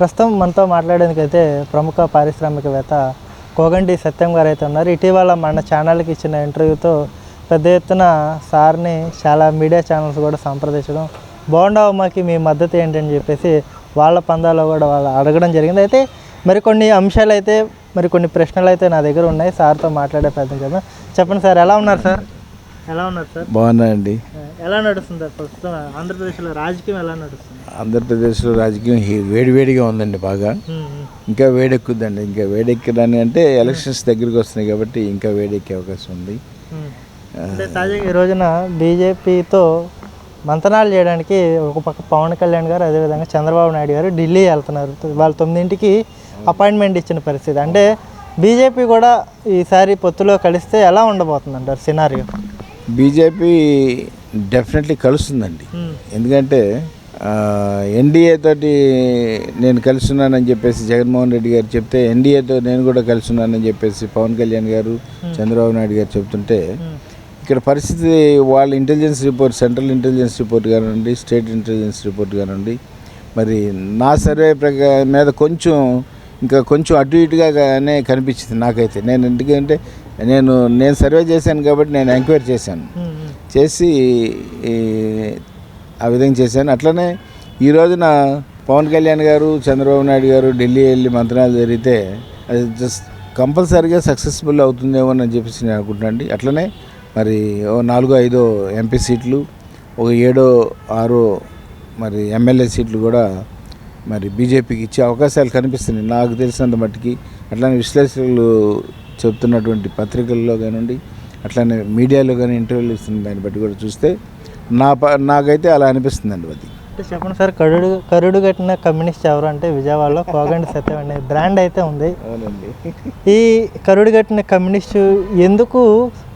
ప్రస్తుతం మనతో మాట్లాడేందుకైతే ప్రముఖ పారిశ్రామికవేత్త కోగంటి సత్యం గారు అయితే ఉన్నారు. ఇటీవల మన ఛానల్కి ఇచ్చిన ఇంటర్వ్యూతో పెద్ద ఎత్తున సార్ని చాలా మీడియా ఛానల్స్ కూడా సంప్రదించడం, బోండా ఉమాకి మీ మద్దతు ఏంటని చెప్పేసి వాళ్ళ పందాలో కూడా వాళ్ళు అడగడం జరిగింది. అయితే మరికొన్ని అంశాలు అయితే మరికొన్ని ప్రశ్నలు అయితే నా దగ్గర ఉన్నాయి. సార్తో మాట్లాడే ప్రయత్నం చేద్దాం. చెప్పండి సార్, ఎలా ఉన్నారు సార్? ఎలా ఉన్నారు సార్? బాగున్నాయండి. ఎలా నడుస్తుంది సార్ ప్రస్తుతం ఆంధ్రప్రదేశ్లో రాజకీయం ఎలా నడుస్తుంది? ఆంధ్రప్రదేశ్లో రాజకీయం వేడివేడిగా ఉందండి, బాగా ఇంకా వేడెక్కుద్దండి. ఇంకా వేడెక్కడాని అంటే ఎలక్షన్స్ దగ్గరికి వస్తున్నాయి కాబట్టి ఇంకా వేడెక్కే అవకాశం ఉంది. అంటే తాజాగా ఈ రోజున బీజేపీతో మంతనాలు చేయడానికి ఒక పక్క పవన్ కళ్యాణ్ గారు, అదేవిధంగా చంద్రబాబు నాయుడు గారు ఢిల్లీ వెళ్తున్నారు. వాళ్ళు 9ంటికి అపాయింట్మెంట్ ఇచ్చిన పరిస్థితి. అంటే బీజేపీ కూడా ఈసారి పొత్తులో కలిస్తే ఎలా ఉండబోతుంది అంటారు సినారియో? BJP definitely కలుస్తుందండి. ఎందుకంటే ఎన్డీఏ తోటి నేను కలుస్తున్నానని చెప్పేసి జగన్మోహన్ రెడ్డి గారు చెప్తే, ఎన్డీఏతో నేను కూడా కలుస్తున్నానని చెప్పేసి పవన్ కళ్యాణ్ గారు, చంద్రబాబు నాయుడు గారు చెప్తుంటే, ఇక్కడ పరిస్థితి వాళ్ళ intelligence report, central intelligence report కానివ్వండి, స్టేట్ ఇంటెలిజెన్స్ రిపోర్ట్ కానివ్వండి, మరి నా సర్వే మీద కొంచెం అటు ఇటుగానే కనిపించింది నాకైతే. నేను ఎందుకంటే నేను సర్వే చేశాను కాబట్టి నేను ఎంక్వైరీ చేశాను, చేసి ఆ విధంగా చేశాను. అట్లనే ఈ రోజున పవన్ కళ్యాణ్ గారు, చంద్రబాబు నాయుడు గారు ఢిల్లీ వెళ్ళి మంత్రాలు జరిగితే అది జస్ట్ కంపల్సరీగా సక్సెస్ఫుల్ అవుతుందేమో అని చెప్పేసి నేను అనుకుంటున్నాను. అట్లనే మరి 4-5 ఎంపీ సీట్లు, ఒక 7-6 మరి ఎమ్మెల్యే సీట్లు కూడా మరి బీజేపీకి ఇచ్చే అవకాశాలు కనిపిస్తున్నాయి నాకు తెలిసినంత మట్టుకి. అట్లానే విశ్లేషకులు చెప్తున్నటువంటి పత్రికల్లో కానివ్వండి, అట్లానే మీడియాలో కానీ ఇంటర్వ్యూలు ఇస్తున్న దాన్ని బట్టి కూడా చూస్తే నాకైతే అలా అనిపిస్తుందండి. అది అంటే చెప్పండి సార్, కరుడు కట్టిన కమ్యూనిస్ట్ ఎవరు అంటే విజయవాడలో కోగంటి సత్యం అనే బ్రాండ్ అయితే ఉంది. అవునండి. ఈ కరుడు కట్టిన కమ్యూనిస్టు ఎందుకు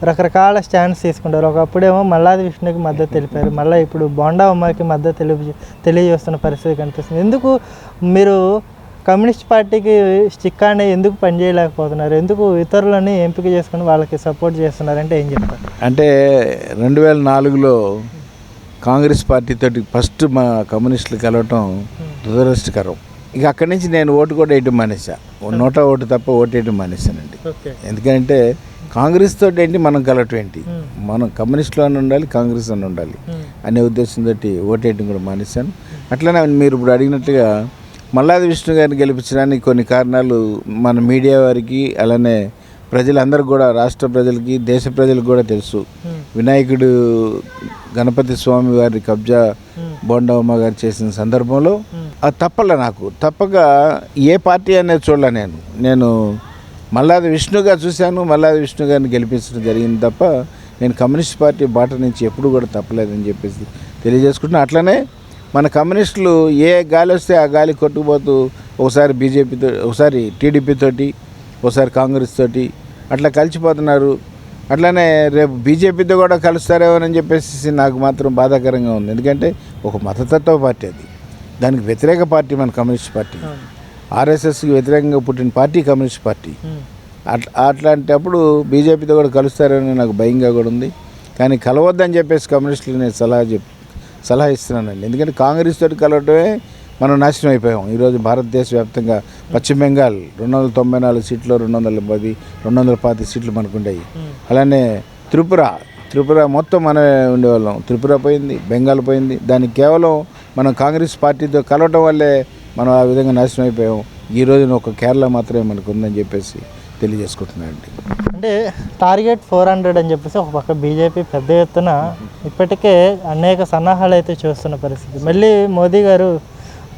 రకరకాల స్టాండ్స్ తీసుకుంటారు? ఒకప్పుడేమో మల్లాది విష్ణుకి మద్దతు తెలిపారు, మళ్ళీ ఇప్పుడు బోండా ఉమాకి మద్దతు తెలియజేస్తున్న పరిస్థితి కనిపిస్తుంది. ఎందుకు మీరు కమ్యూనిస్ట్ పార్టీకి స్టిక్ అనే ఎందుకు పనిచేయలేకపోతున్నారు? ఎందుకు ఇతరులని ఎంపిక చేసుకుని వాళ్ళకి సపోర్ట్ చేస్తున్నారంటే ఏం చెప్తారు? అంటే 2004లో కాంగ్రెస్ పార్టీతో ఫస్ట్ మా కమ్యూనిస్టులు కలవటం దురదృష్టకరం. ఇక అక్కడి నుంచి నేను ఓటు కూడా వేయటం మానేసా. నోటా ఓటు తప్ప ఓటు వేయటం మానేశానండి. ఎందుకంటే కాంగ్రెస్ తోటి ఏంటి మనం కలవటం ఏంటి, మనం కమ్యూనిస్టులో అని ఉండాలి, కాంగ్రెస్ అని ఉండాలి అనే ఉద్దేశంతో ఓటు వేయటం కూడా మానేశాను. అట్లనే మీరు ఇప్పుడు అడిగినట్టుగా మల్లాది విష్ణు గారిని గెలిపించడానికి కొన్ని కారణాలు మన మీడియా వారికి, అలానే ప్రజలందరికీ కూడా, రాష్ట్ర ప్రజలకి, దేశ ప్రజలకు కూడా తెలుసు. వినాయకుడు గణపతి స్వామి వారి కబ్జా బోండా ఉమ్మ గారు చేసిన సందర్భంలో అది తప్పక ఏ పార్టీ అనేది చూడలే. నేను మల్లాది విష్ణుగా చూశాను, మల్లాది విష్ణు గారిని గెలిపించడం జరిగింది తప్ప నేను కమ్యూనిస్ట్ పార్టీ బాట నుంచి ఎప్పుడు కూడా తప్పలేదని చెప్పేసి తెలియజేసుకుంటున్నాను. అట్లనే మన కమ్యూనిస్టులు ఏ గాలి వస్తే ఆ గాలి కొట్టుకుపోతూ ఒకసారి బీజేపీతో, ఒకసారి టీడీపీ తోటి, ఒకసారి కాంగ్రెస్ తోటి అట్లా కలిసిపోతున్నారు. అట్లానే రేపు బీజేపీతో కూడా కలుస్తారేమోనని చెప్పేసి నాకు మాత్రం బాధాకరంగా ఉంది. ఎందుకంటే ఒక మతతత్వ పార్టీ అది, దానికి వ్యతిరేక పార్టీ మన కమ్యూనిస్ట్ పార్టీ. ఆర్ఎస్ఎస్కి వ్యతిరేకంగా పుట్టిన పార్టీ కమ్యూనిస్ట్ పార్టీ. అట్లాంటప్పుడు బీజేపీతో కూడా కలుస్తారని నాకు భయంగా కూడా ఉంది. కానీ కలవద్దని చెప్పేసి కమ్యూనిస్టులు నేను సలహా ఇస్తున్నానండి. ఎందుకంటే కాంగ్రెస్ తోటి కలవటమే మనం నాశనం అయిపోయాం. ఈరోజు భారతదేశ వ్యాప్తంగా పశ్చిమ బెంగాల్ 294 సీట్లు, 220 సీట్లు మనకుంటాయి. అలానే త్రిపుర మొత్తం మనమే ఉండేవాళ్ళం. త్రిపుర పోయింది, బెంగాల్ పోయింది. దానికి కేవలం మనం కాంగ్రెస్ పార్టీతో కలవటం వల్లే మనం ఆ విధంగా నాశనం అయిపోయాం. ఈ రోజున ఒక కేరళ మాత్రమే మనకు ఉందని చెప్పేసి తెలియజేసుకుంటున్నానండి. అంటే టార్గెట్ 400 అని చెప్పేసి ఒక పక్క బీజేపీ పెద్ద ఎత్తున ఇప్పటికే అనేక సన్నాహాలు అయితే చూస్తున్న పరిస్థితి. మళ్ళీ మోదీ గారు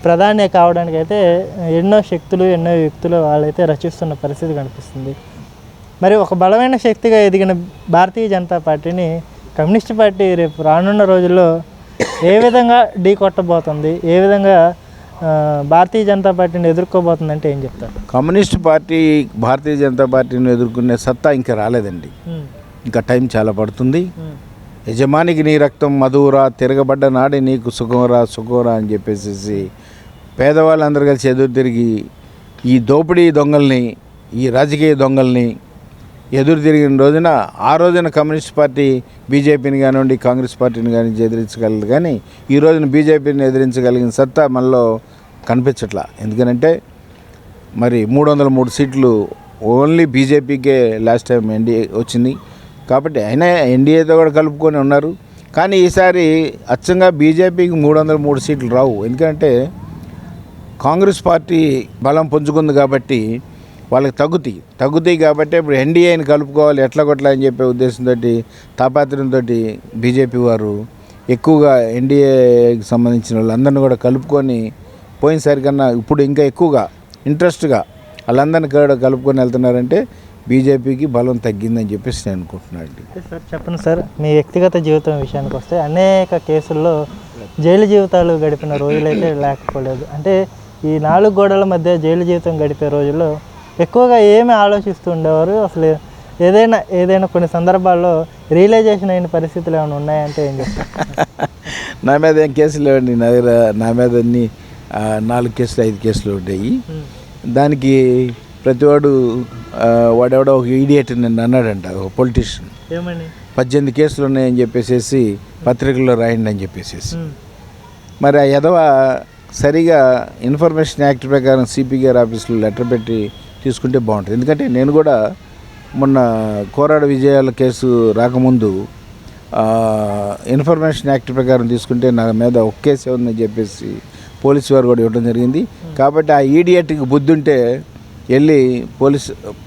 ప్రధాని కావడానికి అయితే ఎన్నో శక్తులు, ఎన్నో యుక్తులు వాళ్ళైతే రచిస్తున్న పరిస్థితి కనిపిస్తుంది. మరి ఒక బలమైన శక్తిగా ఎదిగిన భారతీయ జనతా పార్టీని కమ్యూనిస్ట్ పార్టీ రేపు రానున్న రోజుల్లో ఏ విధంగా ఢీ కొట్టబోతుంది, ఏ విధంగా భారతీయ జనతా పార్టీని ఎదుర్కోబోతుందంటే ఏం చెప్తారు? కమ్యూనిస్ట్ పార్టీ భారతీయ జనతా పార్టీని ఎదుర్కొనే సత్తా ఇంకా రాలేదండి. ఇంకా టైం చాలా పడుతుంది. యజమానికి నీ రక్తం మధువురా, తిరగబడ్డ నాడి నీకు సుఖంరా అని చెప్పేసి పేదవాళ్ళందరూ కలిసి ఎదురు తిరిగి ఈ దోపిడీ దొంగల్ని, ఈ రాజకీయ దొంగల్ని ఎదురు తిరిగిన రోజున, ఆ రోజున కమ్యూనిస్ట్ పార్టీ బీజేపీని కానివ్వండి, కాంగ్రెస్ పార్టీని కానీ ఎదిరించగలదు. కానీ ఈ రోజున బీజేపీని ఎదిరించగలిగిన సత్తా మనలో కనిపించట్లా. ఎందుకనంటే మరి 303 సీట్లు ఓన్లీ బీజేపీకే లాస్ట్ టైం ఎన్డీఏ వచ్చింది కాబట్టి అయినా ఎన్డీఏతో కూడా కలుపుకొని ఉన్నారు. కానీ ఈసారి అచ్చంగా బీజేపీకి 303 సీట్లు రావు. ఎందుకంటే కాంగ్రెస్ పార్టీ బలం పుంజుకుంది కాబట్టి వాళ్ళకి తగ్గుతాయి కాబట్టి ఇప్పుడు ఎన్డీఏని కలుపుకోవాలి ఎట్లా కొట్లా అని చెప్పే ఉద్దేశంతో తాపాత్రంతో బీజేపీ వారు ఎక్కువగా ఎన్డీఏకి సంబంధించిన వాళ్ళందరినీ కూడా కలుపుకొని పోయినసారి కన్నా ఇప్పుడు ఇంకా ఎక్కువగా ఇంట్రెస్ట్గా వాళ్ళందరినీ కూడా కలుపుకొని వెళ్తున్నారంటే బీజేపీకి బలం తగ్గిందని చెప్పేసి నేను అనుకుంటున్నాను. సార్ చెప్పండి సార్, మీ వ్యక్తిగత జీవితం విషయానికి వస్తే అనేక కేసుల్లో జైలు జీవితాలు గడిపిన రోజులైతే లేకపోలేదు. అంటే ఈ 4 గోడల మధ్య జైలు జీవితం గడిపే రోజుల్లో ఎక్కువగా ఏమి ఆలోచిస్తూ ఉండేవారు? అసలు ఏదైనా కొన్ని సందర్భాల్లో రియలైజేషన్ అయిన పరిస్థితులు ఏమైనా ఉన్నాయంటే ఏం చెప్తారు? నా మీద ఏం కేసులు లేవండి. నా దగ్గర నా మీద అన్ని 4 కేసులు 5 కేసులు ఉంటాయి. దానికి ప్రతివాడు వాడెవడో ఒక ఈడియట్ నన్ను అన్నాడంట, ఒక పొలిటీషియన్. ఏమని? 18 కేసులు ఉన్నాయని చెప్పేసి పత్రికల్లో రాయండి అని చెప్పేసి. మరి ఆ ఎదవ సరిగా ఇన్ఫర్మేషన్ యాక్ట్ ప్రకారం సిపి గారి ఆఫీస్లో లెటర్ పెట్టి తీసుకుంటే బాగుంటుంది. ఎందుకంటే నేను కూడా మొన్న కోరాడ విజయాల కేసు రాకముందు ఇన్ఫర్మేషన్ యాక్ట్ ప్రకారం తీసుకుంటే నా మీద ఒక కేసు ఉందని చెప్పేసి పోలీసు వారు కూడా ఇవ్వడం జరిగింది. కాబట్టి ఆ ఈడియట్కి బుద్ధి ఉంటే వెళ్ళి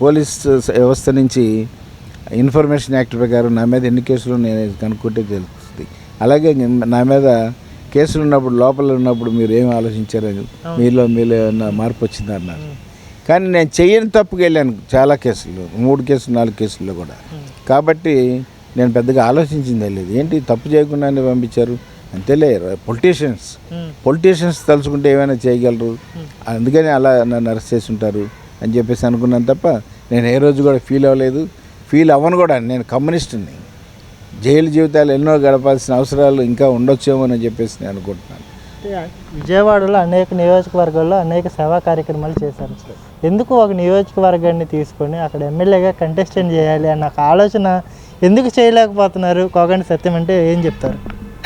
పోలీస్ వ్యవస్థ నుంచి ఇన్ఫర్మేషన్ యాక్ట్ ప్రకారం నా మీద ఎన్ని కేసులు నేను కనుక్కుంటే తెలుస్తుంది. అలాగే నా మీద కేసులు ఉన్నప్పుడు లోపల ఉన్నప్పుడు మీరు ఏమి ఆలోచించారని మీలో ఏమన్నా మార్పు వచ్చిందన్నారు. కానీ నేను చెయ్యని తప్పుకు వెళ్ళాను చాలా కేసుల్లో, 3 కేసులు 4 కేసుల్లో కూడా. కాబట్టి నేను పెద్దగా ఆలోచించిందే లేదు. ఏంటి తప్పు చేయకుండానే పంపించారు అంతేలే. పొలిటీషియన్స్ తలుచుకుంటే ఏమైనా చేయగలరు, అందుకని అలా నన్ను అరెస్ట్ చేసి ఉంటారు అని చెప్పేసి అనుకున్నాను తప్ప నేను ఏ రోజు కూడా ఫీల్ అవ్వలేదు, ఫీల్ అవ్వను కూడా. నేను కమ్యూనిస్టుని. జైలు జీవితాలు ఎన్నో గడపాల్సిన అవసరాలు ఇంకా ఉండొచ్చేమో అని చెప్పేసి నేను అనుకుంటున్నాను. విజయవాడలో అనేక నియోజకవర్గాల్లో అనేక సేవా కార్యక్రమాలు చేశారు. ఎందుకు ఒక నియోజకవర్గాన్ని తీసుకొని అక్కడ ఎమ్మెల్యేగా కంటెస్టెంట్ చేయాలి అన్న ఆలోచన ఎందుకు చేయలేకపోతున్నారు? కోగంటి సత్యం అంటే ఏం చెప్తారు?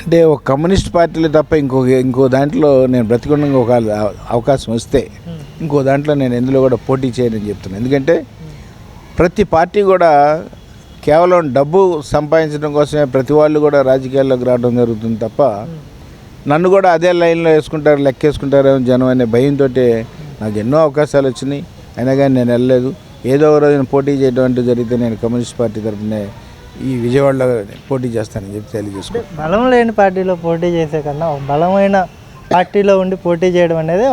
అంటే ఒక కమ్యూనిస్ట్ పార్టీలో తప్ప ఇంకో దాంట్లో నేను బ్రతికుండగా ఒక అవకాశం వస్తే ఇంకో దాంట్లో నేను ఎందులో కూడా పోటీ చేయనని చెప్తున్నాను. ఎందుకంటే ప్రతి పార్టీ కూడా కేవలం డబ్బు సంపాదించడం కోసమే ప్రతి వాళ్ళు కూడా రాజకీయాల్లోకి రావడం జరుగుతుంది తప్ప నన్ను కూడా అదే లైన్లో లెక్కేసుకుంటారేమో జనం అనే భయంతో నాకు ఎన్నో అవకాశాలు వచ్చినాయి. అయినా కానీ నేను వెళ్ళలేదు. ఏదో ఒక రోజున పోటీ చేయడం అంటూ జరిగితే నేను కమ్యూనిస్ట్ పార్టీ తరఫునే ఈ విజయవాడలో పోటీ చేస్తానని చెప్పి తెలియజేసుకుంటాను. బలం లేని పార్టీలో పోటీ చేసే కన్నా ఒక బలమైన పార్టీలో ఉండి పోటీ చేయడం అనేది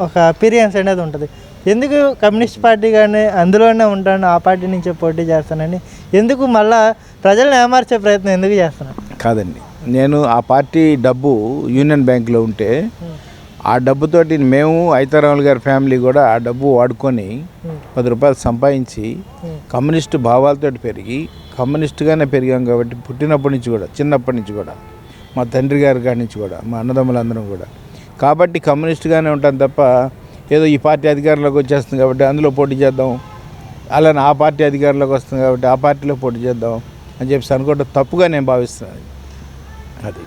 ఒక అపీరియన్స్ అనేది ఉంటుంది. ఎందుకు కమ్యూనిస్ట్ పార్టీ కానీ అందులోనే ఉంటాను, ఆ పార్టీ నుంచే పోటీ చేస్తానని ఎందుకు మళ్ళా ప్రజలను ఏమార్చే ప్రయత్నం ఎందుకు చేస్తున్నాను? కాదండి, నేను ఆ పార్టీ డబ్బు యూనియన్ బ్యాంక్లో ఉంటే ఆ డబ్బుతోటి మేము ఐతారాములు గారి ఫ్యామిలీ కూడా ఆ డబ్బు వాడుకొని 10 రూపాయలు సంపాదించి కమ్యూనిస్టు భావాలతో పెరిగి కమ్యూనిస్టుగానే పెరిగాం. కాబట్టి పుట్టినప్పటి నుంచి కూడా చిన్నప్పటి నుంచి కూడా మా తండ్రి గారి కాడి నుంచి కూడా మా అన్నదమ్ములందరం కూడా కాబట్టి కమ్యూనిస్టుగానే ఉంటాను తప్ప ఏదో ఈ పార్టీ అధికారంలోకి వచ్చేస్తుంది కాబట్టి అందులో పోటీ చేద్దాం, అలానే ఆ పార్టీ అధికారంలోకి వస్తుంది కాబట్టి ఆ పార్టీలో పోటీ చేద్దాం అని చెప్పి అనుకుంటే తప్పుగా నేను భావిస్తున్నాను. అది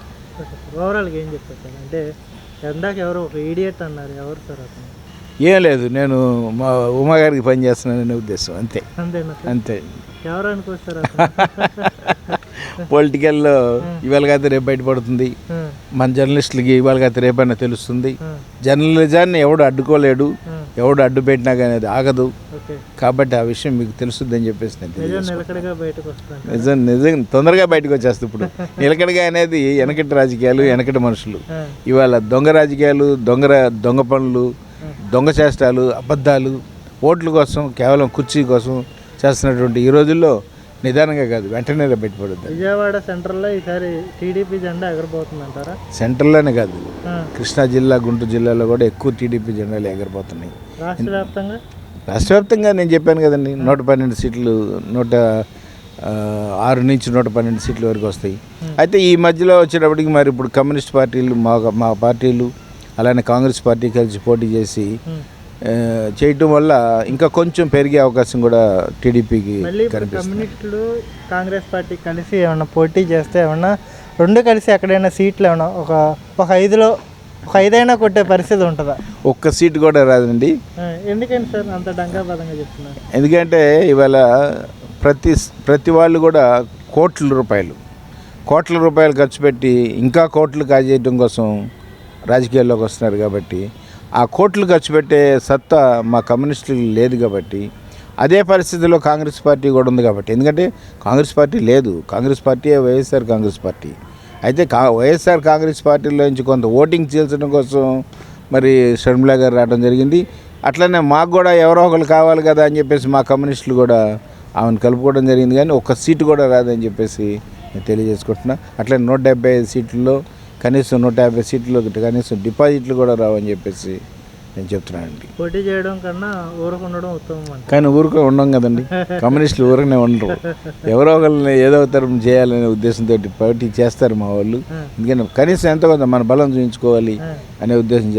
ఓవరాల్గా ఏం చెప్తారు అంటే ఎందాక ఎవరో ఒక ఈడియట్ అన్నారు, ఎవరు సార్ అతను? ఏం లేదు, నేను మా ఉమాగారికి పని చేస్తున్నాననే ఉద్దేశం అంతే. అంతే. ఎవరు అనుకోస్తారు? పొలిటికల్లో ఇవాళ కాదు రేపు బయటపడుతుంది. మన జర్నలిస్టులకి ఇవాళ కాదు రేపైనా తెలుస్తుంది. జర్నలిజాన్ని ఎవడు అడ్డుకోలేడు, ఎవడు అడ్డు పెట్టినా కానీ అది ఆగదు. కాబట్టి ఆ విషయం మీకు తెలుస్తుంది అని చెప్పేసి నిజం తొందరగా బయటకు వచ్చేస్తుంది. ఇప్పుడు నిలకడగా అనేది వెనకటి రాజకీయాలు, వెనకటి మనుషులు. ఇవాళ దొంగ రాజకీయాలు, దొంగ పనులు, దొంగ చేష్టాలు, అబద్ధాలు, ఓట్ల కోసం కేవలం కుర్చీ కోసం చేస్తున్నటువంటి ఈ రోజుల్లో నిదానంగా కాదు వెంటనే బయటపడుతుంది. విజయవాడ సెంట్రల్లో ఈసారి టీడీపీ జెండా ఎగరబోతుందంటారా? సెంట్రల్లోనే కాదు, కృష్ణా జిల్లా, గుంటూరు జిల్లాలో కూడా ఎక్కువ టీడీపీ జెండాలు ఎగరబోతున్నాయి. రాష్ట్ర వ్యాప్తంగా నేను చెప్పాను కదండి, 112 సీట్లు 106 నుంచి 112 సీట్ల వరకు వస్తాయి. అయితే ఈ మధ్యలో వచ్చేటప్పటికి మరి ఇప్పుడు కమ్యూనిస్ట్ పార్టీలు మా పార్టీలు అలానే కాంగ్రెస్ పార్టీ కలిసి పోటీ చేసి చేయటం వల్ల ఇంకా కొంచెం పెరిగే అవకాశం కూడా టీడీపీకి కనిపిస్తుంది. కమ్యూనిస్టులు కాంగ్రెస్ పార్టీ కలిసి ఏమన్నా పోటీ చేస్తే ఏమన్నా రెండు కలిసి ఎక్కడైనా సీట్లు ఏమన్నా ఒక 5లో ఒక 5 అయినా కొట్టే పరిస్థితి ఉంటుందా? ఒక్క సీటు కూడా రాదండి. ఎందుకని సార్ అంత డంకాపదంగా చెప్తున్నారు? ఎందుకంటే ఇవాళ ప్రతి వాళ్ళు కూడా కోట్ల రూపాయలు ఖర్చు పెట్టి ఇంకా కోట్లు కాజేయడం కోసం రాజకీయాల్లోకి వస్తున్నారు. కాబట్టి ఆ కోట్లు ఖర్చు పెట్టే సత్తా మా కమ్యూనిస్టులకు లేదు. కాబట్టి అదే పరిస్థితిలో కాంగ్రెస్ పార్టీ కూడా ఉంది. కాబట్టి ఎందుకంటే కాంగ్రెస్ పార్టీ లేదు, కాంగ్రెస్ పార్టీ వైఎస్ఆర్ కాంగ్రెస్ పార్టీ. అయితే వైఎస్ఆర్ కాంగ్రెస్ పార్టీలో నుంచి కొంత ఓటింగ్ చీల్చడం కోసం మరి షర్మిల గారు రావడం జరిగింది. అట్లనే మాకు కూడా ఎవరో ఒకరు కావాలి కదా అని చెప్పేసి మా కమ్యూనిస్టులు కూడా ఆమెను కలుపుకోవడం జరిగింది. కానీ ఒక్క సీటు కూడా రాదని చెప్పేసి నేను తెలియజేసుకుంటున్నా. అట్లనే 175 సీట్లలో కనీసం 150 సీట్లు కనీసం డిపాజిట్లు కూడా రావని చెప్పేసి నేను చెప్తున్నానండి. పోటీ చేయడం కన్నా ఊరకుండడం ఉత్తమం అంటే. కానీ ఊరుకో ఉండం కదండి, కమ్యూనిస్టులు ఊరకనే ఉండరు. ఎవరో ఒకరిని ఏదో తరం చేయాలనే ఉద్దేశంతో పోటీ చేస్తారు మా వాళ్ళు. ఎందుకంటే కనీసం ఎంతో కొంత మన బలం చూపించుకోవాలి అనే ఉద్దేశం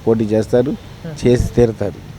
పోటీ చేస్తారు, చేసి తీరుతారు.